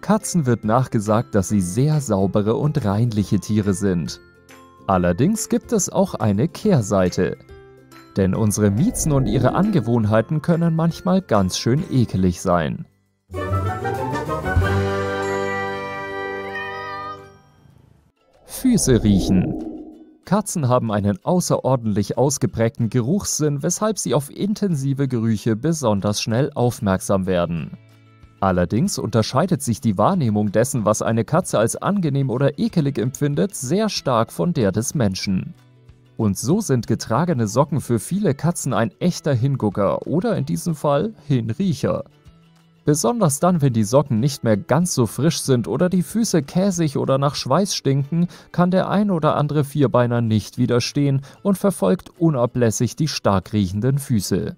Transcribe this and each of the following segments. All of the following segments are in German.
Katzen wird nachgesagt, dass sie sehr saubere und reinliche Tiere sind. Allerdings gibt es auch eine Kehrseite. Denn unsere Miezen und ihre Angewohnheiten können manchmal ganz schön ekelig sein. Füße riechen. Katzen haben einen außerordentlich ausgeprägten Geruchssinn, weshalb sie auf intensive Gerüche besonders schnell aufmerksam werden. Allerdings unterscheidet sich die Wahrnehmung dessen, was eine Katze als angenehm oder ekelig empfindet, sehr stark von der des Menschen. Und so sind getragene Socken für viele Katzen ein echter Hingucker oder in diesem Fall Hinriecher. Besonders dann, wenn die Socken nicht mehr ganz so frisch sind oder die Füße käsig oder nach Schweiß stinken, kann der ein oder andere Vierbeiner nicht widerstehen und verfolgt unablässig die stark riechenden Füße.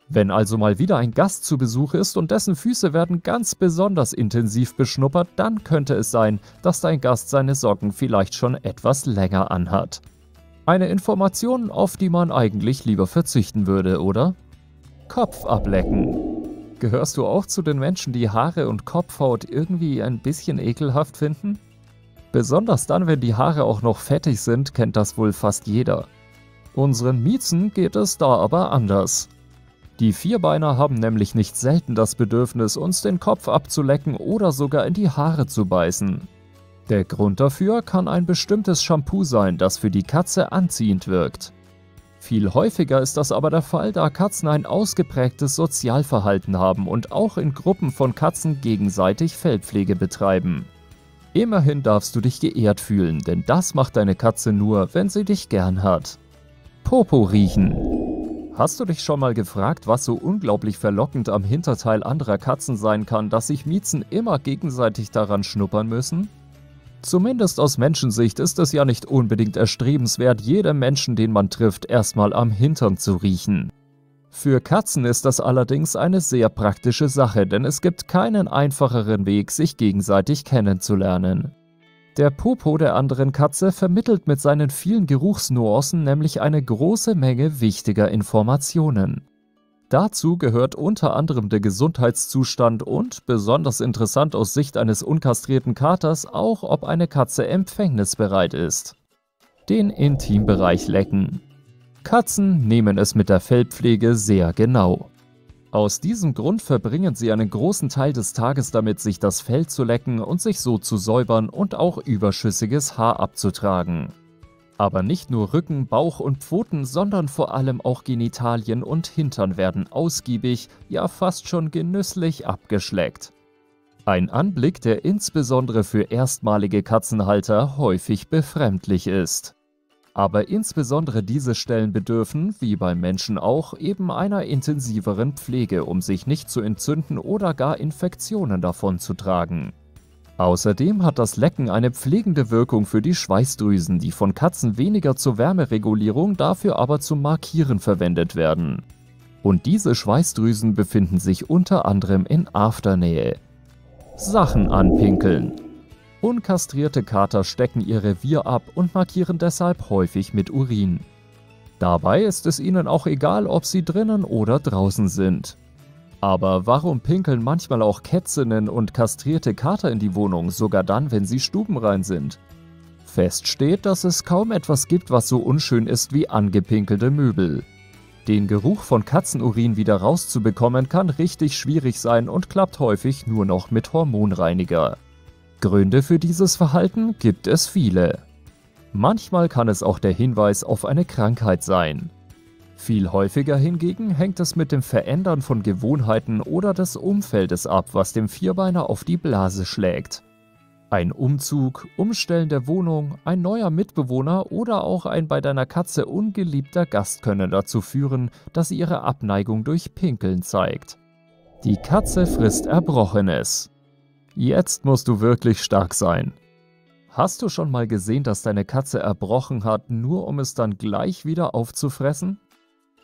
Wenn also mal wieder ein Gast zu Besuch ist und dessen Füße werden ganz besonders intensiv beschnuppert, dann könnte es sein, dass dein Gast seine Socken vielleicht schon etwas länger anhat. Eine Information, auf die man eigentlich lieber verzichten würde, oder? Kopf ablecken. Gehörst du auch zu den Menschen, die Haare und Kopfhaut irgendwie ein bisschen ekelhaft finden? Besonders dann, wenn die Haare auch noch fettig sind, kennt das wohl fast jeder. Unseren Miezen geht es da aber anders. Die Vierbeiner haben nämlich nicht selten das Bedürfnis, uns den Kopf abzulecken oder sogar in die Haare zu beißen. Der Grund dafür kann ein bestimmtes Shampoo sein, das für die Katze anziehend wirkt. Viel häufiger ist das aber der Fall, da Katzen ein ausgeprägtes Sozialverhalten haben und auch in Gruppen von Katzen gegenseitig Fellpflege betreiben. Immerhin darfst du dich geehrt fühlen, denn das macht deine Katze nur, wenn sie dich gern hat. Popo riechen. Hast du dich schon mal gefragt, was so unglaublich verlockend am Hinterteil anderer Katzen sein kann, dass sich Miezen immer gegenseitig daran schnuppern müssen? Zumindest aus Menschensicht ist es ja nicht unbedingt erstrebenswert, jedem Menschen, den man trifft, erstmal am Hintern zu riechen. Für Katzen ist das allerdings eine sehr praktische Sache, denn es gibt keinen einfacheren Weg, sich gegenseitig kennenzulernen. Der Popo der anderen Katze vermittelt mit seinen vielen Geruchsnuancen nämlich eine große Menge wichtiger Informationen. Dazu gehört unter anderem der Gesundheitszustand und, besonders interessant aus Sicht eines unkastrierten Katers, auch ob eine Katze empfängnisbereit ist. Den Intimbereich lecken. Katzen nehmen es mit der Fellpflege sehr genau. Aus diesem Grund verbringen sie einen großen Teil des Tages damit, sich das Fell zu lecken und sich so zu säubern und auch überschüssiges Haar abzutragen. Aber nicht nur Rücken, Bauch und Pfoten, sondern vor allem auch Genitalien und Hintern werden ausgiebig, ja fast schon genüsslich abgeschleckt. Ein Anblick, der insbesondere für erstmalige Katzenhalter häufig befremdlich ist. Aber insbesondere diese Stellen bedürfen, wie beim Menschen auch, eben einer intensiveren Pflege, um sich nicht zu entzünden oder gar Infektionen davonzutragen. Außerdem hat das Lecken eine pflegende Wirkung für die Schweißdrüsen, die von Katzen weniger zur Wärmeregulierung, dafür aber zum Markieren verwendet werden. Und diese Schweißdrüsen befinden sich unter anderem in Afternähe. Sachen anpinkeln. Unkastrierte Kater stecken ihr Revier ab und markieren deshalb häufig mit Urin. Dabei ist es ihnen auch egal, ob sie drinnen oder draußen sind. Aber warum pinkeln manchmal auch Kätzinnen und kastrierte Kater in die Wohnung, sogar dann, wenn sie stubenrein sind? Fest steht, dass es kaum etwas gibt, was so unschön ist wie angepinkelte Möbel. Den Geruch von Katzenurin wieder rauszubekommen, kann richtig schwierig sein und klappt häufig nur noch mit Hormonreiniger. Gründe für dieses Verhalten gibt es viele. Manchmal kann es auch der Hinweis auf eine Krankheit sein. Viel häufiger hingegen hängt es mit dem Verändern von Gewohnheiten oder des Umfeldes ab, was dem Vierbeiner auf die Blase schlägt. Ein Umzug, Umstellen der Wohnung, ein neuer Mitbewohner oder auch ein bei deiner Katze ungeliebter Gast können dazu führen, dass sie ihre Abneigung durch Pinkeln zeigt. Die Katze frisst Erbrochenes. Jetzt musst du wirklich stark sein. Hast du schon mal gesehen, dass deine Katze erbrochen hat, nur um es dann gleich wieder aufzufressen?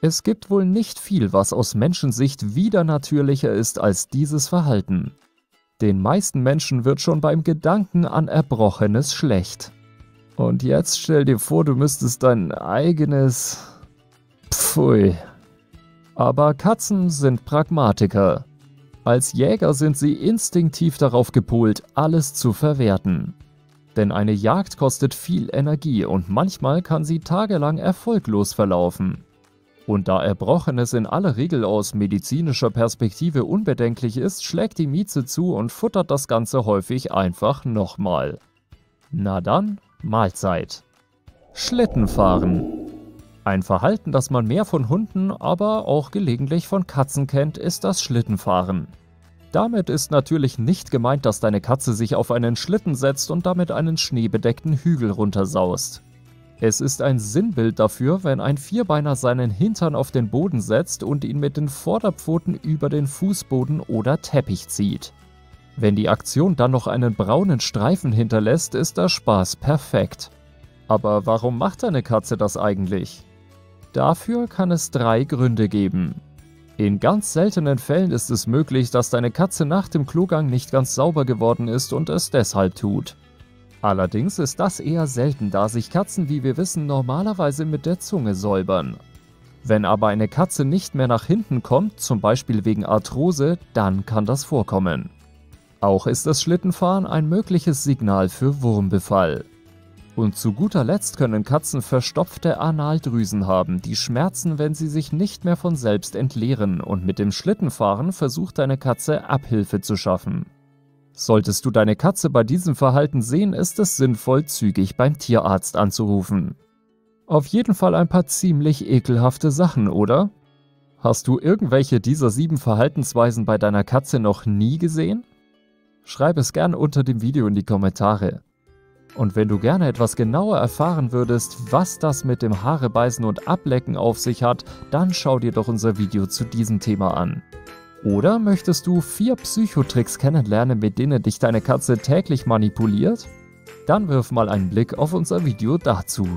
Es gibt wohl nicht viel, was aus Menschensicht widernatürlicher ist als dieses Verhalten. Den meisten Menschen wird schon beim Gedanken an Erbrochenes schlecht. Und jetzt stell dir vor, du müsstest dein eigenes... Pfui. Aber Katzen sind Pragmatiker. Als Jäger sind sie instinktiv darauf gepolt, alles zu verwerten. Denn eine Jagd kostet viel Energie und manchmal kann sie tagelang erfolglos verlaufen. Und da Erbrochenes in aller Regel aus medizinischer Perspektive unbedenklich ist, schlägt die Mieze zu und futtert das Ganze häufig einfach nochmal. Na dann, Mahlzeit. Schlittenfahren. Ein Verhalten, das man mehr von Hunden, aber auch gelegentlich von Katzen kennt, ist das Schlittenfahren. Damit ist natürlich nicht gemeint, dass deine Katze sich auf einen Schlitten setzt und damit einen schneebedeckten Hügel runtersaust. Es ist ein Sinnbild dafür, wenn ein Vierbeiner seinen Hintern auf den Boden setzt und ihn mit den Vorderpfoten über den Fußboden oder Teppich zieht. Wenn die Aktion dann noch einen braunen Streifen hinterlässt, ist der Spaß perfekt. Aber warum macht deine Katze das eigentlich? Dafür kann es 3 Gründe geben. In ganz seltenen Fällen ist es möglich, dass deine Katze nach dem Klogang nicht ganz sauber geworden ist und es deshalb tut. Allerdings ist das eher selten, da sich Katzen, wie wir wissen, normalerweise mit der Zunge säubern. Wenn aber eine Katze nicht mehr nach hinten kommt, zum Beispiel wegen Arthrose, dann kann das vorkommen. Auch ist das Schlittenfahren ein mögliches Signal für Wurmbefall. Und zu guter Letzt können Katzen verstopfte Analdrüsen haben, die schmerzen, wenn sie sich nicht mehr von selbst entleeren, und mit dem Schlittenfahren versucht deine Katze Abhilfe zu schaffen. Solltest du deine Katze bei diesem Verhalten sehen, ist es sinnvoll, zügig beim Tierarzt anzurufen. Auf jeden Fall ein paar ziemlich ekelhafte Sachen, oder? Hast du irgendwelche dieser 7 Verhaltensweisen bei deiner Katze noch nie gesehen? Schreib es gern unter dem Video in die Kommentare. Und wenn du gerne etwas genauer erfahren würdest, was das mit dem Haarebeißen und Ablecken auf sich hat, dann schau dir doch unser Video zu diesem Thema an. Oder möchtest du 4 Psychotricks kennenlernen, mit denen dich deine Katze täglich manipuliert? Dann wirf mal einen Blick auf unser Video dazu.